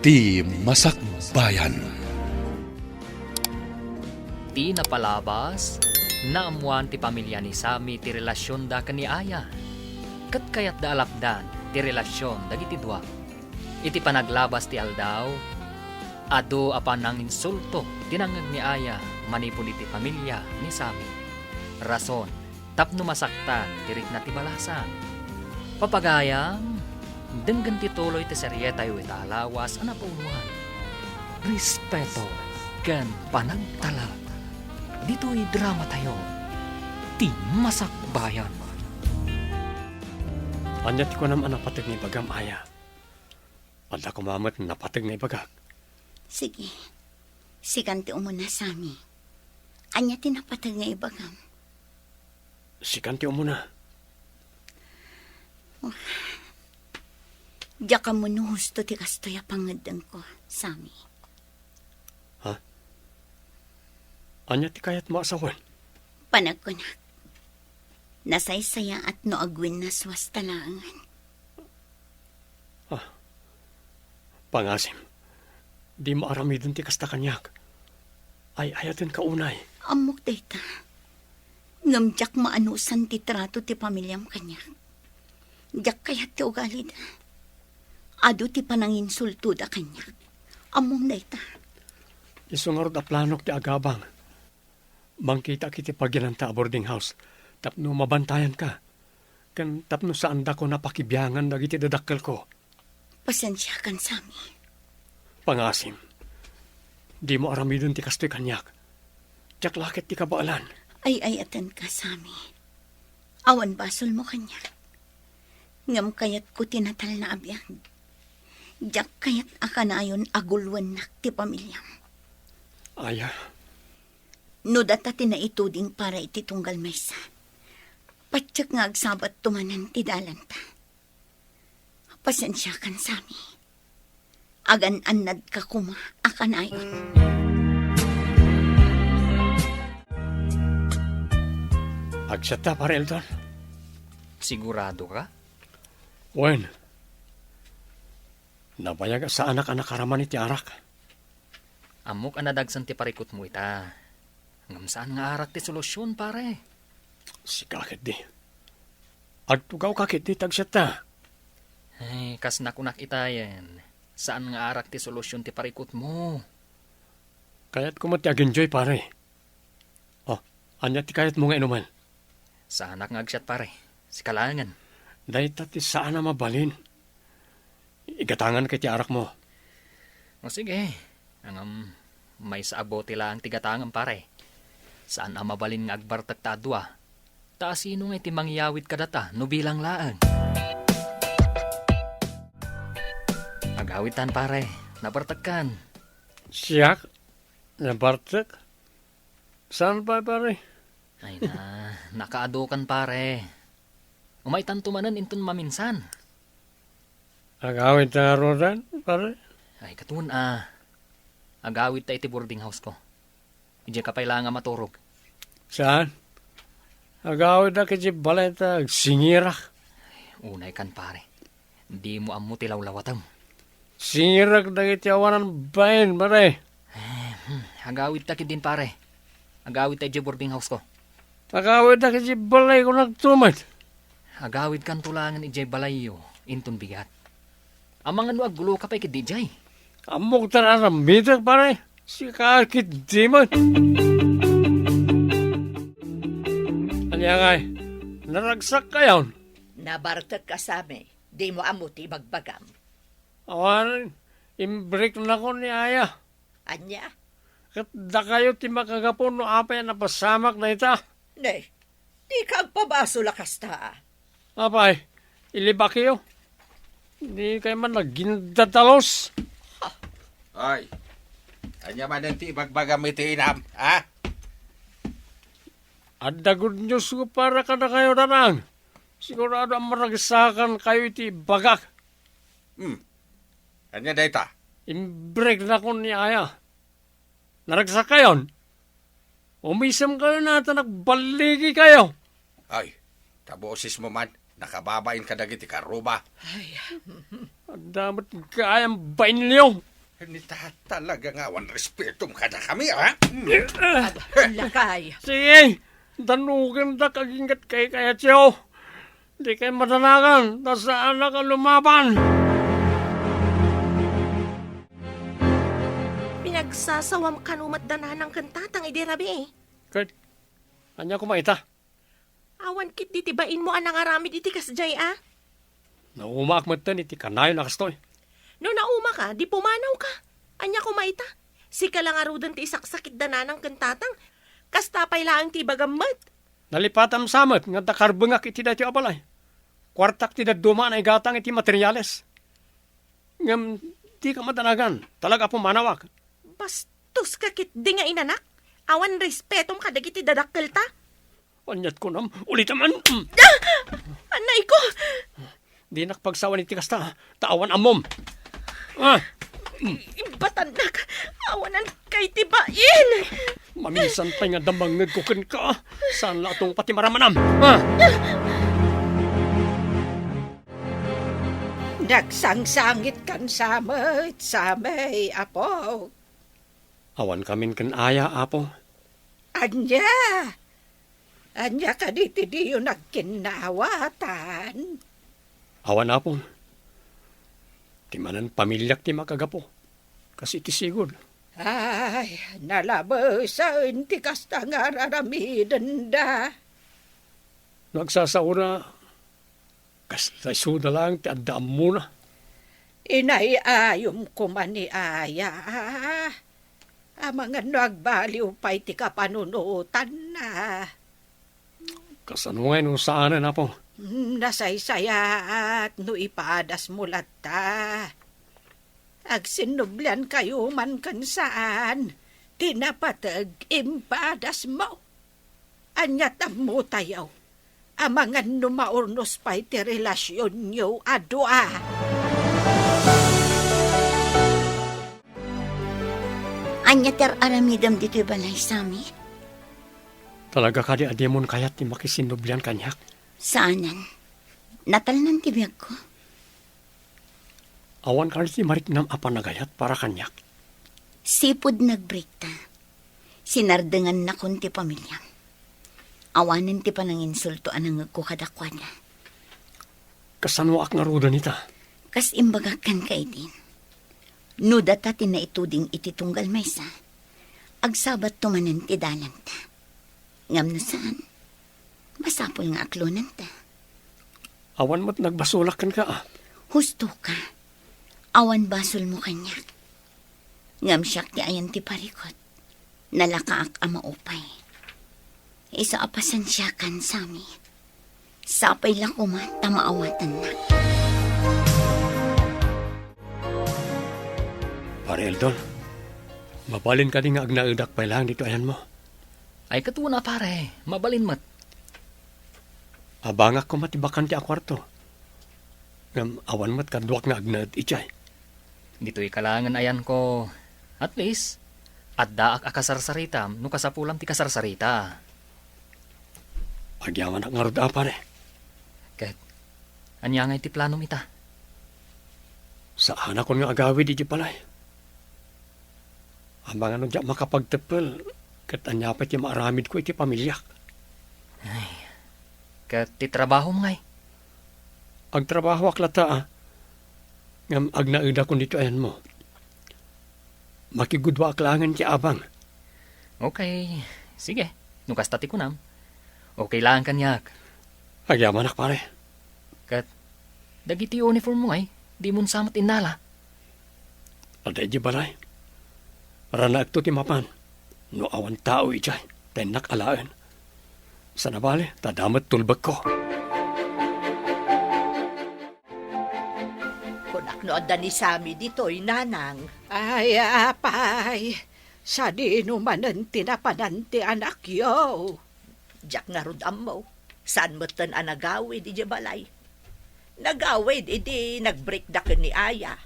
Ti Masakbayan. Ti napalabas, naamuan ti pamilya ni Sami ti relasyon da kani Aya. Kat kayat da alapdan ti relasyon dagiti dua. Iti panaglabas ti aldaw, ado apan ang insulto tinangag ni Aya manipul iti pamilya ni Sami. Rason, tapno masaktan tirik na ti balasan. Papagayam, denggan ti tuloy ti serye tayo italawas ana paunuan. Respeto ken panagtala. Dito'y drama tayo. Ti Masakbayan. Anyat ko naman napatig ni Bagam Aya. Pagda kumamat napatig ni Bagak. Sige. Sikanti umuna Sami. Anya tinapatag nga ibagam. Sikanti mo na. Diya ka mo no husto ti kastoya pangadang ko, Sami. Anyat ti kayat mo asawan. Panag ko na. Nasaysaya at no agwin na swastalangan. Pangasim. Di mo aramidon ti kasta kanyak. Ay ayatin ka unay. Amok data. Ngamjak maanusan ti trato ti pamilyam kanya. Diyak kayat ti ugali da. Ado ti pananginsulto da kanya. Among data. Isungarod a planok ti agabang. Mangkita kiti pagyananta a boarding house. Tapno mabantayan ka. Kan tapno saan da ko napakibiyangan dagiti dadakkel ko. Pasensya kan Sami. Pangasim. Di mo aramidon ti kastoy kanyak. Tiyak lakit ti kabaalan. Ay atan ka Sami. Awan basol mo kanya. Ngam kayat ko tinatal na abyan. Diyak kayat akanayon agulwan nak ti pamilyam. Aya. No data tinaituding para iti tunggal maysa. Patsak nga agsabat tumanan ti dalanta. Pasensya kan Sami. Agan anad ka kuma akanayon. Agsata para Elton. Sigurado ka? Wen. Nabayag sa anak-anak karaman iti arak. Amok anadagsan ti parikot mo ita. Ngam saan nga arak ti solusyon pare? Si kakit di. Agtugaw kakit di tagsata. Ay, kas nakunak itayen. Saan nga arak ti solusyon ti parikot mo? Kaya't kumati ag-enjoy pare. Anya ti kayat mo nga inuman. Saanak nga agsyat pare. Si kalangan. Dahil ti saan na mabalin. Igatangan kay ti arak mo. O sige. Ang may saabo tila ang tigatangan pare. Saan ang mabalin nga agbartag ta adwa? Ta sino nga iti mangyawit kadata no bilang laan? Agawitan pare. Nabartagkan. Siyak? Nabartak? Saan pa pare? Ay na, nakaadukan pare. Umaitan tumanan inton maminsan. Agawit na rodan pare? Ay katun agawit ta iti boarding house ko. Ije ka paila nga maturog. Saan? Agawit na kiti baleta singirak. Unay kan pare. Di mo ammo tilawlawatam. Singirak na kiti awanan bayan pare. Agawit ta din pare. Agawit ta ije boarding house ko. Agawit na kiti balay ko nagtumad. Agawit kan tulangan ije balayo inton bigat. Amang ano aggulo ka pa ikid DJ. Amok tararamitak pare. Si kakit di man. Anya ngay, naragsak kayon. Nabartag ka sa amin, di mo amuti magbagam. Awan, imbreak na ko ni Aya. Anya? Katda kayo ti makagapon no apay na pasamak na ita. Ne, di ka agpabaso lakas ta. Apay, ilibak kayo. Hindi kayo man nagindadalos. Ay, anya man ti magbagam iti inam, ha? Adda good news ko para ka na kayo nanang. Sigurado ang maragsakan kayo iti bagak. Anya data? Imbreak na ko ni Aya. Naragsak kayon. Umisam kayo na ito, nagbaligi kayo. Ay, tabosis mo man, nakababain ka dagiti karuba. Ang damat kayang bain niyo. Nita talaga nga, wan respetum ka na kami, ha? Lakay. Sige, danugan da kagingat kay kaya tiyo. Di kayo matanagan, ta saan na ka lumaban. Pinagsasawam kanumat danan ng kantatang idirabi. Kurt, anya kumaita? Awan kit ditibain mo anang aramid iti kasjay Naumakmat iti kanayo na kastoy. No nauma ka, di pumanaw ka. Anya kumaita. Si kalangarudan ti isaksakit danan ng kantatang. Kastapay laang ti bagamat. Nalipatam samet, nga takarbengak iti dati abalay. Kwartak ti daduma na igatang iti materyales. Ngam, di ka matanagan, talaga pumanawak. Bastos ka kit di nga inanak. Awan respetom ka dagiti dadakkel ta. Anyat ko nam, ulitaman. Anay ko! Di nakpagsawan iti kasta, taawan amom. Batandak, awanan kay tibain. Mamisan pa nga damang nagkukin ka. Saan na itong pati maramanam? Nagsangsangit kan samay, apo. Awan kamin kan aya, apo. Anya ka diti di yung nagkinawatan. Awan, apo. Timanan pamilyak ti makagapo. Kasi iti sigod. Ay, nalabasan ti kasta nga raramidan da. Nagsasaura. Kasi suda lang ti andam muna. Inayayom ko man ni Aya. Amang nagbaliw pa'y ti kapanunutan na. Kasano ngayon saanan, apo. Nasaysaya at no ipadas mo lata. Agsinublian kayo man kan saan. Tinapatag impadas mo. Anyatam mo tayaw. Amangan numaurnos pa'y ti relasyon nyo adwa. Anya ter aramidam dito'y balay sami. Talaga ka di ademon kayat ti makisinubyan kanyak. Saanan? Natalnan ti biyag ko. Awan ka ti maritnam apa nagayat para kanyak. Sipod nagbreak ta. Sinardengan na kun ti pamilya. Awanan ti pananginsultoan ang agkukadakwada. Kasano ak nga ruda nita? Kas imbagakan ka itin. Nuda ta tinaituding iti tunggal maysa. Agsabat tumanan ti dalan ta. Ngam na saan? Masapol nga aklonan ta. Awan mo't nagbasulakan ka Husto ka. Awan basol mo kanya. Ngam siyak ti ayan ti parikot. Nalakaak ama upay. Isa apasan siya kan sami. Sapay lang kuma tamaawatan na. Pare Eldon, mabalin ka din nga agnaudak pa lang dito ayan mo. Ay katuwa na pare, mabalin mat. Abangak ko matibakan ti akwarto. Ngam awan mat kaduak nga agnaad ichay. Dito'y kalangan ayan ko. At least, at daak akasarsaritam, no kasapulam ti kasarsarita. Agyaman ak nga ruda pare. Kat, anya nga iti planom ita. Saan ako nga agawi di palay. Amang ano diya makapagtepel. Kat anya pa ti maaramid ko iti pamilyak. Kat ti trabaho mo ngay. Ang trabaho aklata ngam agnaida ko dito ayan mo. Makigudwa aklangan ti abang. Okay, sige. Nukas tati ko nam. Okay lang kanyak. Agyaman ak pare. Kat, dagiti uniform mo ngay. Di mo samat inala. Aday di balay. Rana agto ti mapan. No awan tao ichay. Tenak alaan. Sa nabali, tadamat tulbag ko. Kunak no adda ni Sami dito'y nanang. Ay, apay. Sa di numanan tinapanan ti anak yo. Diyak nga rudam mo. Saan mo tan anagawid iti balay? Nagawid iti nagbreak da ni Aya.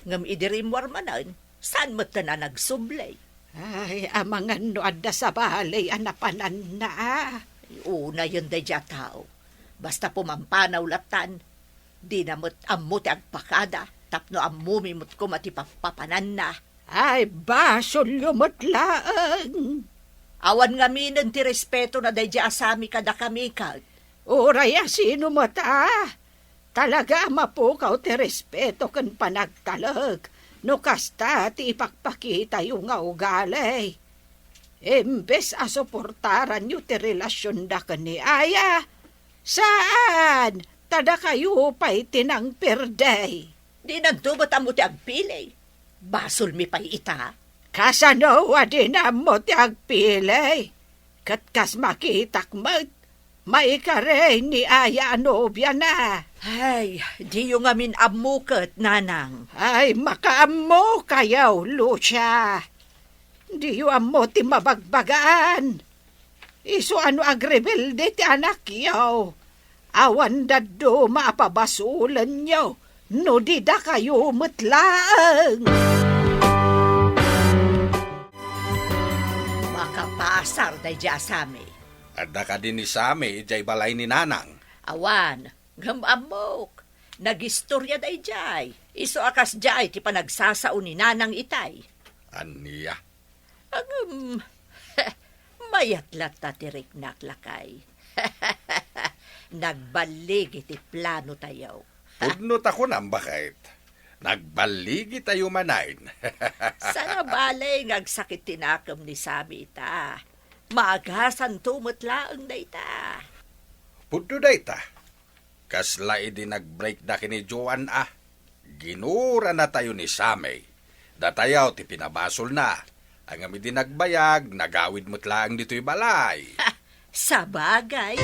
Ngam idirimwar manan. Saan mo tan nagsublay? Ay, amangan no adda sa balay anapanan na. Una yun da dya tao. Basta pumampanaw latan. Di namot ammo ti agpakada. Tapno ammumimot ko matipapapanan na. Ay, basol yumatlaan. Awan nga minan ti respeto na day asami kada kami kag. Uraya sino mata? Talaga mapukaw ti respeto kan panagtalag. No kasta ti ipakpakita yung nga ugali. Imbes a suportaran nyo ti relasyon da ka ni Aya. Saan? Tada kayo pa'y tinang perday. Di nagtubat mo ti agpilay. Basol mi pa'y ita. Kasanowa din mo ti agpilay. Katkas makitak may kare ni Aya anobya na. Ay, di yung amin amukat, nanang. Ay, makaamo kayaw, Lucia. Di yung amo ti mabagbagaan. Iso ano agrebelde ti anak yaw. Awan daddo maapabasulan nyo. No di da kayo matlaang. Makapasar day asami. Adda ka din ni Sami, ijay balay ni Nanang. Awan, gamamok. Nagistorya day jay. Iso akas jay ti panagsasao ni Nanang itay. Aniya. Mayatlat ta ti riknak lakay. Nagbalig iti plano tayo. Pudnot ako nang bakit. Nagbaligi tayo manain. Sana balay ngagsakit tinakam ni Sami ita. Maagasan tumutlaang da ita. Pudno da ita. Kasla idi nag-break da kini Joan Ginura na tayo ni Sami. Datayaw ti pinabasol na. Ang amidi nagbayag, nagawid mutlaang dito'y balay. Sa bagay.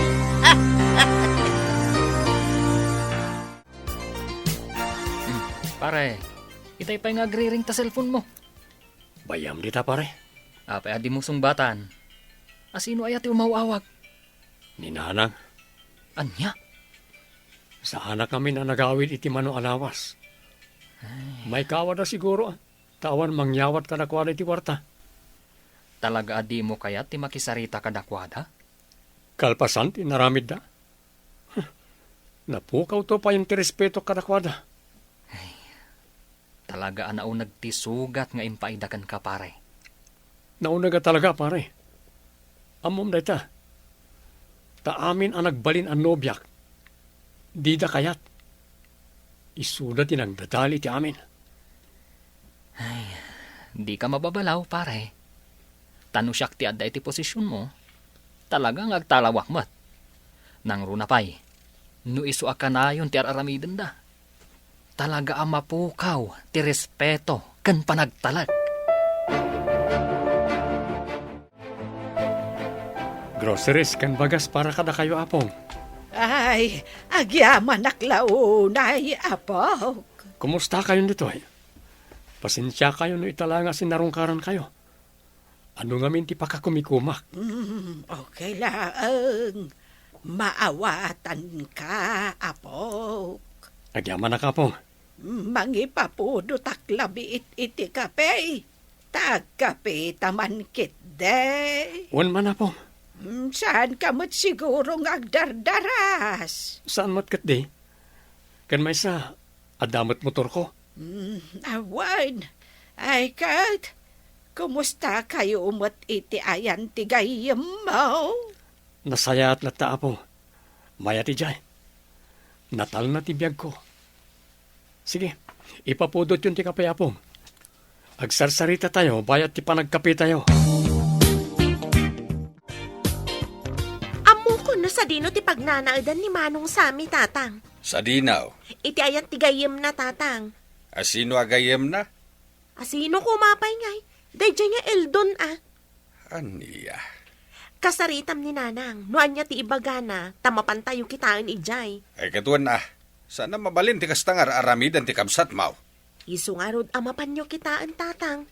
Pare, itay pa'y ngagriring ta cellphone mo. Bayam di ta, pare. Apay adi mong sungbatan. Asino ay ati umawawag? Ni Nanang, Anya? sana kami na nagawid iti mano alawas. May kawad na siguro. Tawan mangyawat ka na kwada iti warta. Talaga adi mo kaya ti makisarita kadakwada? Kalpasan, tinaramid da. Napukaw to pa yung tirespeto kadakwada. Talaga anao nagtisugat nga impaidakan ka pare. Nauna ka talaga, pare. Amom da ita. Ta amin ang nagbalin ang nobyak. Di da kayat. Isuda tinagdadali ti amin. Di ka mababalaw pare. Tanusyak ti adda iti posisyon mo. Talagang agtalawak mat. Nang runapay. No isu akanayon ti araramidan da. Talaga ang mapukaw ti respeto kan panagtalag. Groceries kan bagas para kada kayo apong. Ay, agyaman naklaunay, apo. Kumusta kayo nito eh? Pasensya kayo no itala nga sinarungkaran kayo. Ano nga minti pa ka kumikumak? Okay lang. Maawatan ka, apo. Agyaman na kapong. Mangipapudo taklabi iti kape. Tagkape taman kit de. Wan man apong. Saan ka mo't siguro ngagdardaras? Saan mo't kat di? Kan may sa adamot motor ko. Awan. Ay kat, kumusta kayo umot iti ayan tigayam mo? Nasaya at lata apong. Maya ti jay. Natal na ti biyag ko. Sige, ipapudot yun ti kapay apong. Agsarsarita tayo, bayat ti panagkape tayo. No sa dino ti pagnanaadan ni Manong Sami, tatang. Sa dinaw, Iti ayat ti gayem na, tatang. asino agayem na? Asino kumapay ngay? Dayjay nga Eldon, Aniya. Kasaritam ni Nanang, noan niya ti ibagana, tamapantayo kitaan ijay. Ay katuan sana mabalin ti kastangar aramidan ti kabsat mau. Isu nga rod amapan niyo kitaan, tatang.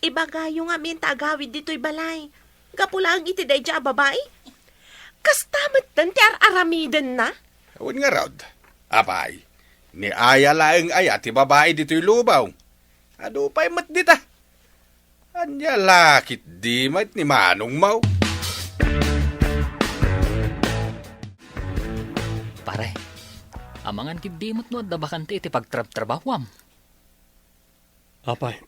Ibagayo nga min taagawid dito'y balay. Gapulang iti dayjay babae. Kastamat dan ti aramidan na? Awan nga raud. Apay, ni Aya laeng aya ti babae dito'y lubaw. Ado pa'y mat dita. Anya lakit di mat ni Manong mau. Pare, amangan kibdimot no at dabakan ti iti pagtrab-trabawam. Apay,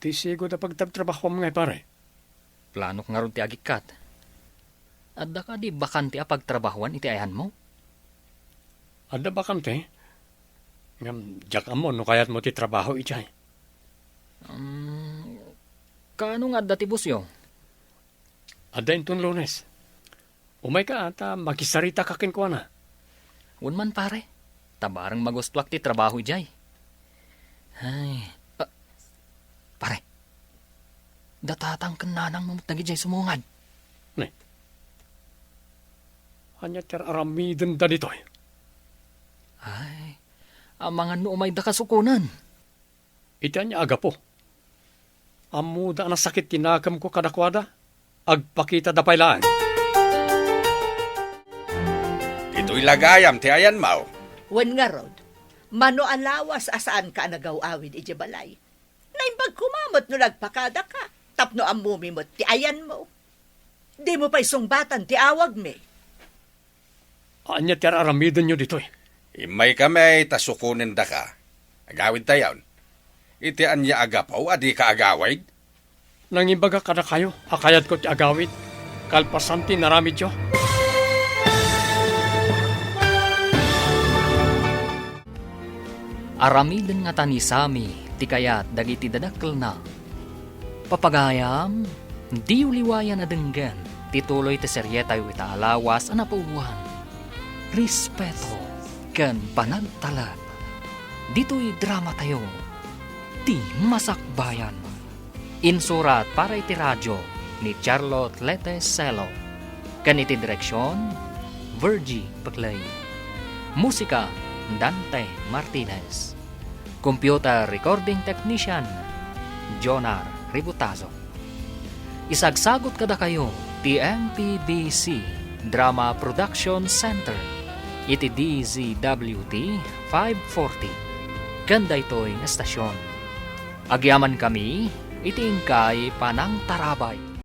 Ti sigo na pagtabtrabaho mo ngay pare. Plano nga ron ti agikat. Adda ka di bakante a pagtrabahuan iti ayan mo? Ada ba kante? Ngam, jak mo, no kayat mo ti trabaho ijay. Kaano nga adda ti busyo? Ada intun Lunes. Umay ka ata makisarita kakin ko na. Unman pare, tabarang magustwak ti trabaho ijay. Ay, pare, datatang kananang mamutagi jay sumungad. Hanya ter aramiden da ditoy. Ay, ang mga nuumay da kasukunan. Iti anya aga po. Amuda na sakit tinakam ko kadakwada. Agpakita da pailaan. Ito'y lagayam ti ayan mo. Wen nga rod, mano alawas asaan ka nagawawid iti balay. Naimbag kumamot no nagpakada ka, tapno ang mumimot ti ayan mo. Di mo pa isungbatan ti awag me. Anya ter aramiden nyo ditoy. Imay kami tasukunin da ka. Agawid tayon. Iti anya agapaw, adi ka agawid. Nangibaga kada kayo, akayat ko ti agawid. Kalpasanti naramid yo. Aramiden nga tani sami, ti kayat dagiti dadakkel na. Papagayam, di uliwayan na denggan, tituloy ti seryetay wita alawas anapuwan. Respeto, ken panagtalag. Dito'y drama tayo, ti Masakbayan. Insurat para iti radyo ni Charlotte Lete Selo. Ken iti direksyon, Virgie Paclay. Musika, Dante Martinez. Computer Recording Technician, Jonar Ributazo. Isagsagot kada kayo, ti MPBC Drama Production Center, iti DZWT 540. Ganda ito'y estasyon. Agyaman kami, iti ingkay panang tarabay.